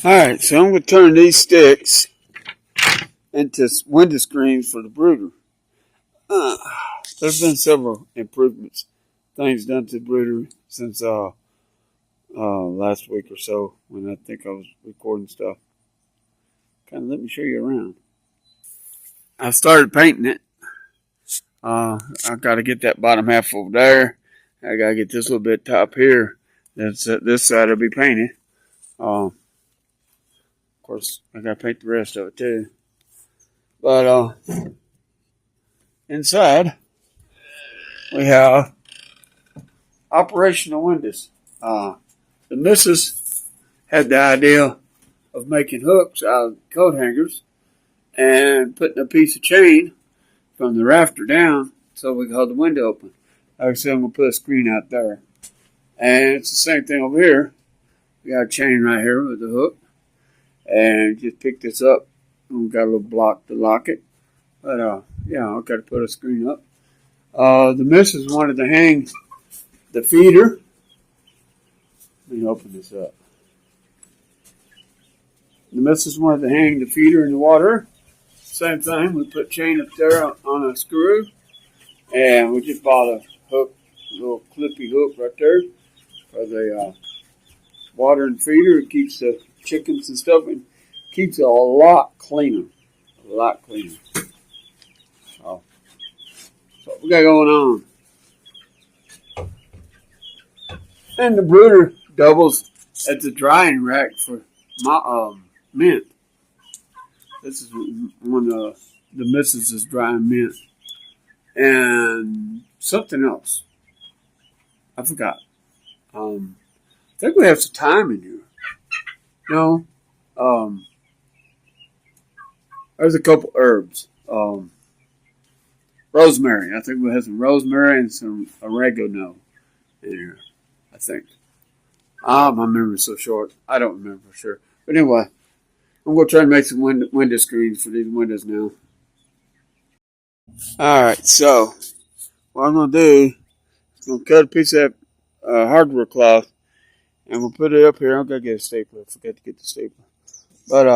Alright, so I'm going to turn these sticks into window screens for the brooder. There's been several improvements, things done to the brooder since last week or so when I think I was recording stuff. Kind of let me show you around. I started painting it. I got to get that bottom half over there. I got to get this little bit top here. That's this side will be painted. Of course, I got to paint the rest of it too. But inside, we have operational windows. The missus had the idea of making hooks out of coat hangers and putting a piece of chain from the rafter down so we could hold the window open. Like I said, I'm going to put a screen out there. And it's the same thing over here. We got a chain right here with the hook. And just pick this up. And we got a little block to lock it. But, yeah, I've got to put a screen up. The missus wanted to hang the feeder. Let me open this up. The missus wanted to hang the feeder in the water. Same thing. We put chain up there on a screw. And we just bought a hook, a little clippy hook right there for the water and feeder. It keeps the chickens and stuff and keeps it a lot cleaner. A lot cleaner. So what we got going on. And the brooder doubles as the drying rack for my mint. This is one of the missus' drying mint. And something else. I forgot. I think we have some thyme in here. No. There's a couple herbs. Rosemary. I think we have some rosemary and some oregano in here. I think. My memory's so short. I don't remember for sure. But anyway, I'm going to try to make some window screens for these windows now. Alright, so what I'm going to do is I'm going to cut a piece of that hardware cloth and we'll put it up here. I'm going to get a stapler. I forgot to get the stapler. But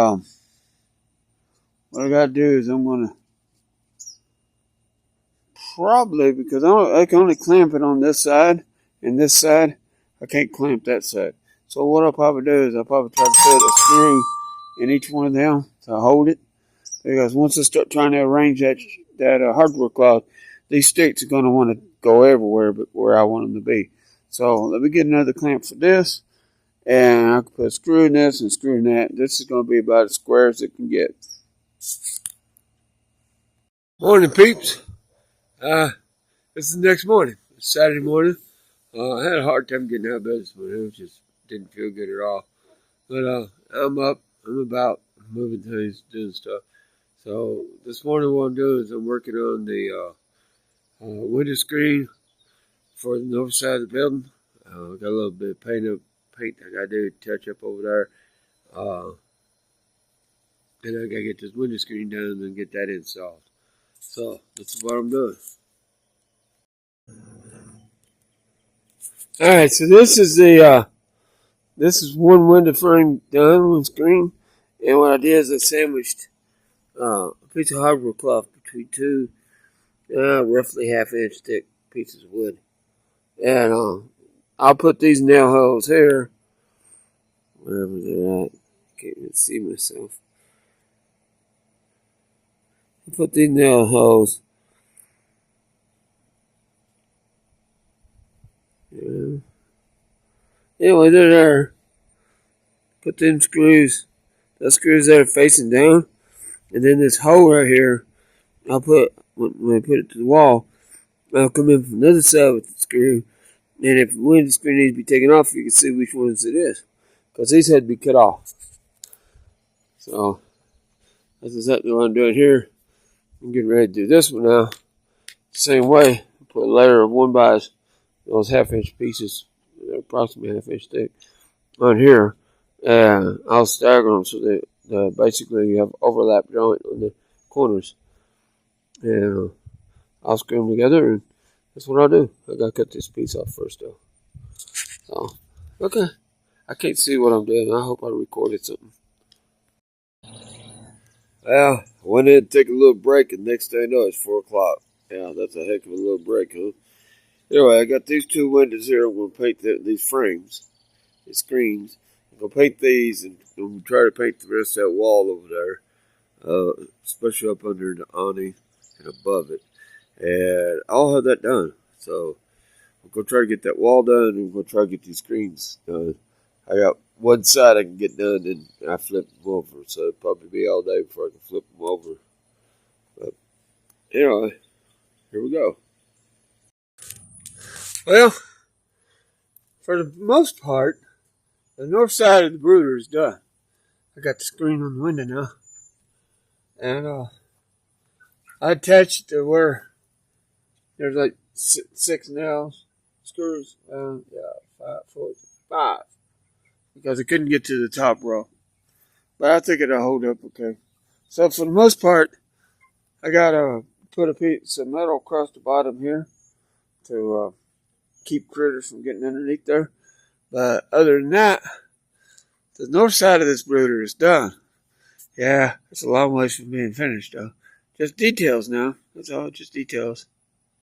what I got to do is I'm going to probably, because I can only clamp it on this side and this side, I can't clamp that side. So what I'll probably do is I'll probably try to put a screw in each one of them to hold it. Because once I start trying to arrange that hardware cloth, these sticks are going to want to go everywhere but where I want them to be. So let me get another clamp for this. And I can put a screw in this and a screw in that. This is going to be about as square as it can get. Morning, peeps. This is the next morning. It's Saturday morning. I had a hard time getting out of bed this morning. It just didn't feel good at all. But I'm up. I'm about moving things, doing stuff. So this morning what I'm doing is I'm working on the window screen for the north side of the building. I got a little bit of paint I got to do, touch up over there. And I got to get this window screen done and then get that installed. So this is what I'm doing. Alright, so this is one window frame done, one screen. And what I did is I sandwiched a piece of hardware cloth between two roughly half-inch thick pieces of wood. And I'll put these nail holes here, wherever they're at. Can't even see myself. I'll put these nail holes. Yeah. Anyway, they're there. Put them screws. Those screws that are facing down. And then this hole right here, I'll put, when I put it to the wall, I'll come in from the other side with the screw. And if the window screen needs to be taken off, you can see which ones it is. Because these had to be cut off. So, that's exactly what I'm doing here. I'm getting ready to do this one now. Same way, put a layer of 1x those half-inch pieces, they're approximately half-inch thick, on here. And I'll stagger them so that basically you have overlap joint on the corners. And I'll screw them together, and that's what I'll do. I gotta cut this piece off first, though. So, okay. I can't see what I'm doing. I hope I recorded something. Well, I went in to take a little break, and next thing I know, it's 4 o'clock. Yeah, that's a heck of a little break, huh? Anyway, I got these two windows here. I'm going to paint these frames, these screens. I'm going to paint these, and I'm going to try to paint the rest of that wall over there, especially up under the awning and above it. And I'll have that done. So I'm going to try to get that wall done, and I'm going to try to get these screens done. I got one side I can get done, and I flip them over. So it'll probably be all day before I can flip them over. But anyway, here we go. Well, for the most part, the north side of the brooder is done. I got the screen on the window now. And I attached it to where there's like 6 nails, screws, five. Because I couldn't get to the top row. But I think it'll hold up okay. So for the most part, I got to put a piece of metal across the bottom here to keep critters from getting underneath there. But other than that, the north side of this brooder is done. Yeah, it's a long ways from being finished though. Just details now. That's all, just details.